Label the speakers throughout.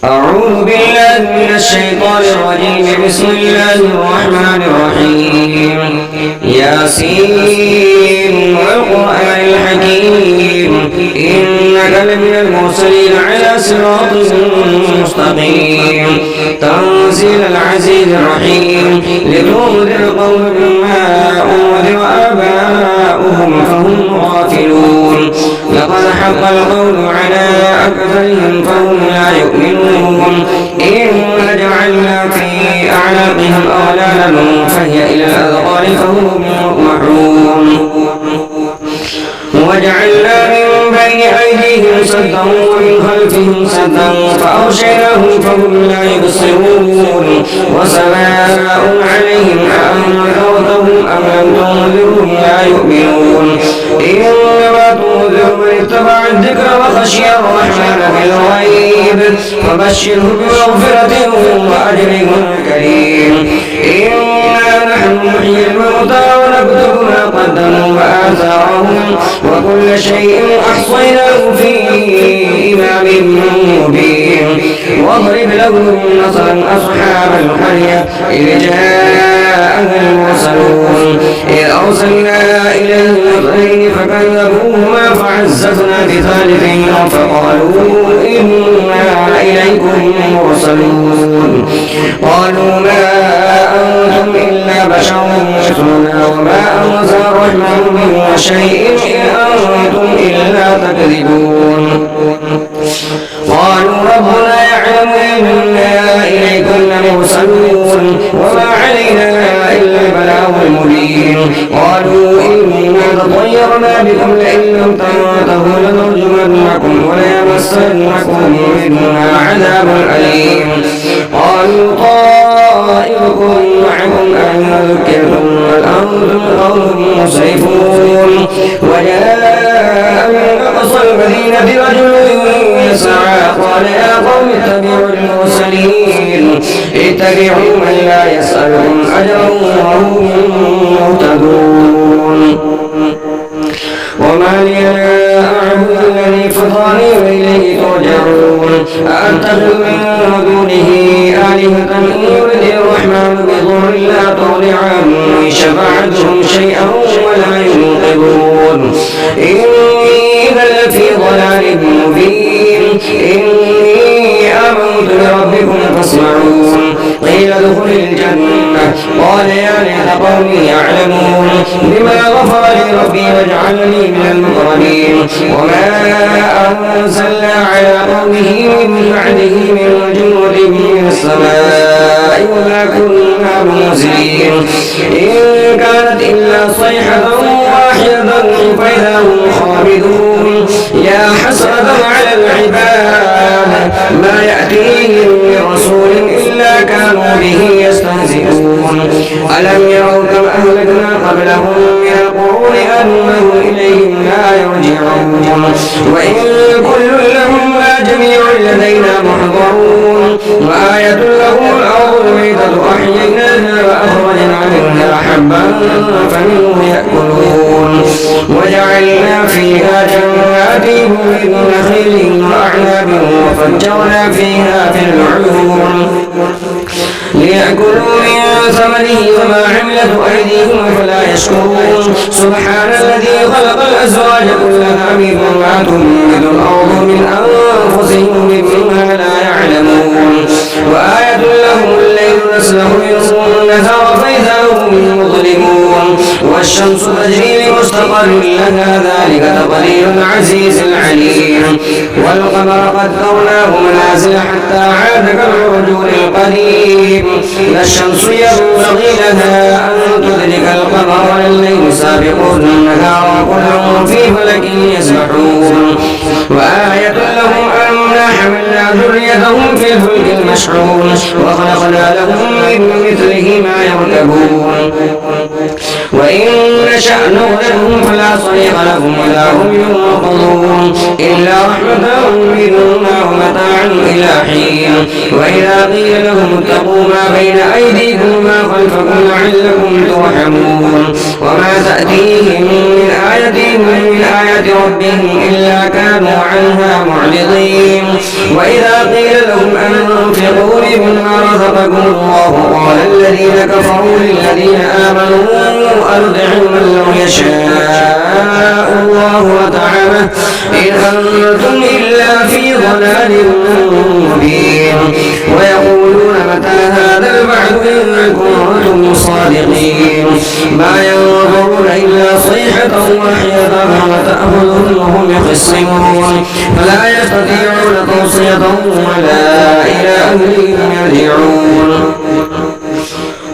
Speaker 1: أعوذ بالله من الشيطان الرجيم. بسم الله الرحمن الرحيم. ياسين والقرآن الحكيم إنك لمن المرسلين على صراط مستقيم تنزيل العزيز الرحيم لتنذر قوما ما أنذر آباؤهم فهم غافلون لقد حق القول على أكثرهم فهم لا يؤمنون إنا جعلنا في أعناقهم أغلالا فهي إلى الأذقان فهم مقمحون وجعلنا من بين أيديهم سدا ومن خلفهم سدا فأغشيناهم فهم لا يبصرون وسواء عليهم أأنذرتهم أم لم تنذرهم لا يؤمنون إنما تنذر من اتبع الذكر وخشي الرحمن بالغيب فبشره بمغفرة وأجر كريم. إنا نحن نحيي الموتى ونكتب ما قدموا وآثارهم وكل شيء أحصيناه في إمام مبين. واضرب لهم مثلا أصحاب القرية إذ جاءها المرسلون إذ أرسلنا إليهم اثنين فكذبوهما فعززنا بثالث فقالوا إنا إليكم مرسلون قالوا ما أنتم إلا بشر مثلنا وما أنزل الرحمن من شيء إن أنتم إلا تكذبون. قالوا ربنا يعلم إنا إليكم لمرسلون وما علينا إلا البلاغ المبين. قالوا إنا تطيرنا بكم لئن لم تنتهوا لنرجمنكم وليمسنكم منا عذاب أليم. قالوا طائركم معكم أن ذكرتم بل أنتم قوم مسرفون. وجاء من أقصى المدينة رجل يسعى قال يا قوم اتبعوا المرسلين اتبعوا من لا يسألهم أجرا وهم مهتدون. وما لي لا أعبد الذي فطرني وإليه ترجعون. أأتخذ من دونه آلهة إن يرد الرحمن بضر لا تغن عني شفاعتهم شيئا ولا ينقذون. إني إذا لفي ضلال مبين. إني آمنت بربكم فاسمعون. قيل ادخل الجنة قال يا ليت قومي يعلمون بما غفر لي ربي وجعلني من المكرمين. وما أنزلنا على قومه من بعده من جنود من السماء وما كنا منزلين إن كانت إلا صيحة واحدة فإذا هم خامدون. يا حسرة على العباد ما يأتيهم من رسول إلا كانوا به يستهزئون. ألم يروا كم أهلكنا قبلهم من القرون أنهم إليهم لا يرجعون. وإن كل لما جميع لدينا محضرون. وآية لهم الأرض الميتة أحييناها وأخرجنا منها حبا فمنه يأكلون. وجعلنا فيها جنات من نخيل وأعناب وفجرنا فيها في العيون ليأكلوا من ثمره وما عملت أيديهم فلا يشكرون. سبحان الذي خلق الأزواج كلها مما تنبت الأرض من أنفسهم مما لا يعلمون. وآية لهم الليل نسلخ منه النهار فإذا هم مظلمون. والشمس تجري لمستقر لها ذلك تقدير العزيز العليم. والقمر قدرناه منازل حتى عاد كالعرجون القديم. لا الشمس ينبغي لها أن تدرك القمر ولا الليل سابق النهار وكل في فلك يسبحون. وآية لهم أنا حملنا ذريتهم في الفلك المشحون وخلقنا لهم من مثله ما يركبون. وإن نشأ نغرقهم فلا صريخ لهم ولا هم ينقذون إلا رحمة منا ومتاعا إلى حين. وإذا قيل لهم اتقوا ما بين أيديكم وما خلفكم لعلكم ترحمون. وما تأتيهم من آية من آيات ربهم إلا كانوا عنها معرضين وإذا قيل لهم أنفقوا مما رزقكم الله قال الذين كفروا للذين آمنوا أنطعموا من لو يشاء الله وطعمه إن أنتم إلا في ضلال مبين ويقولون متى هذا الوعد إن كنتم صادقين ما ينظرون إلا صيحة واحدة وتأخذهم وهم يخصمون فلا يستطيعون توصية ولا إلى أهلهم يرجعون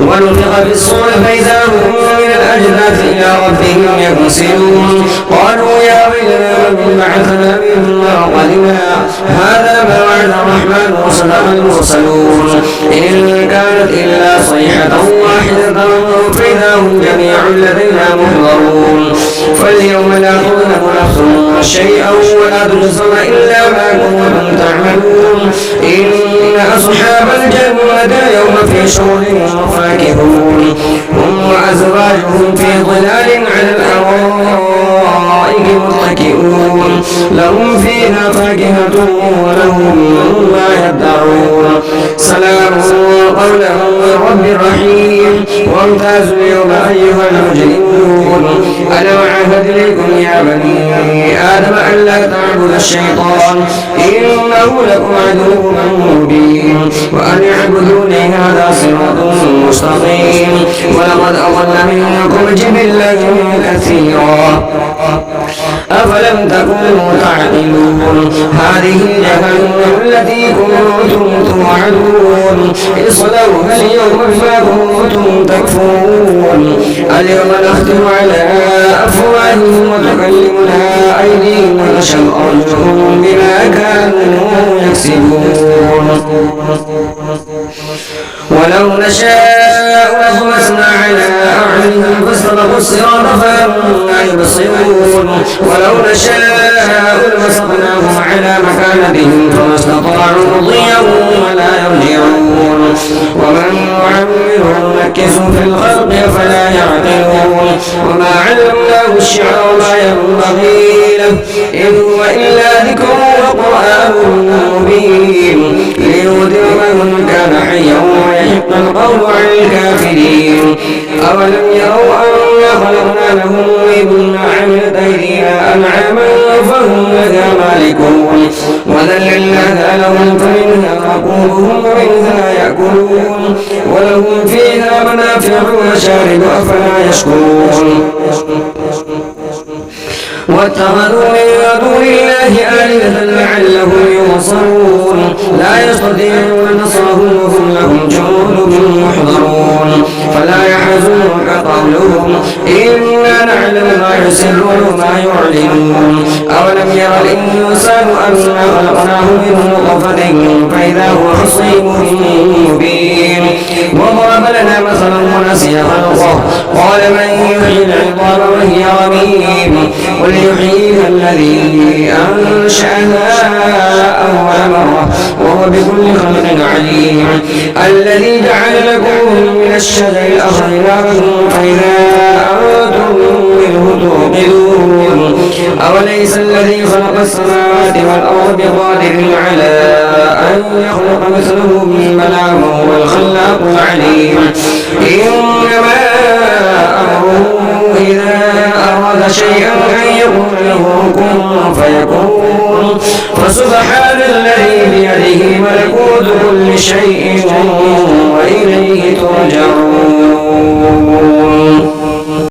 Speaker 1: ونفخ في الصور فإذا هم من الأجداث إلى ربهم ينسلون قالوا يا ويلنا من بعثنا من مرقدنا هذا ما وعد الرحمن وصدق المرسلون إن كانت إلا صيحة واحدة فإذا هم جميع لدينا محضرون فاليوم لا تظلم نفس شيئا ولا تجزون إلا ما كنتم تعملون إن أصحاب الجنة اليوم في شغل فاكهون هم وأزواجهم في ظلال على الأرائك متكئون لهم فيها فاكهة ولهم ما يدعون سلام قولا من رب رحيم وامتازوا اليوم أيها المجرمون ألم أعهد إليكم يا بني آدم أن لا تعبدوا الشيطان إنه لكم عدو مبين وأن اعبدوني هذا صراط مستقيم ولقد أضل منكم جبلا كثيرا أفلم تكونوا تعقلون هذه جهنم التي كنتم توعدون اصلوها اليوم بما كنتم تكفرون اليوم نختم على أفواههم وتكلمنا أيديهم وتشهد أرجلهم بما كانوا يكسبون ولو نشاء لطمسنا على أعينهم فاستبقوا الصراط فهم لا يبصرون ولو نشاء لمسخناهم على مكانتهم فما استطاعوا مضيا ولا يرجعون ومن نعمره نكسه في الخلق فلا يعقلون وما علمناه الشعر وما ينبغي له إن هو إلا ذكر وقرآن مبين لينذر من كان حيا ويحق القول على الكافرين أولم يروا أنا خلقنا لهم مما عملت أيدينا أنعاما فهم لها مالكون وذللناها لهم فمنها ركوبهم ومنها يأكلون ولهم فيها منافع ومشارب أفلا يشكرون واتخذوا من دون الله آلهة لعلهم ينصرون لا يستطيعون نصرهم وهم لهم جند محضرون فلا يحزنك قولهم إنا نعلم ما يسرون وما يعلنون أولم ير الإنسان أنا خلقناه من نطفة فإذا هو خصيم مبين وضرب لنا مثلا ونسي خلقه قال من يحيي العظام وهي رميم قل يحييها الذي أنشأها أول مرة وهو بكل خلق عليم الذي جعل لكم من الشجر الأخضر نارا فإذا أنتم منه توقدون أوليس الذي خلق السماوات والأرض بقادر على أن يخلق مثلهم بلى وهو الخلاق العليم إنما أمره إذا أراد شيئا أن يقول له كن فيكون فسبحان الذي بيده ملكوت كل شيء وإليه ترجعون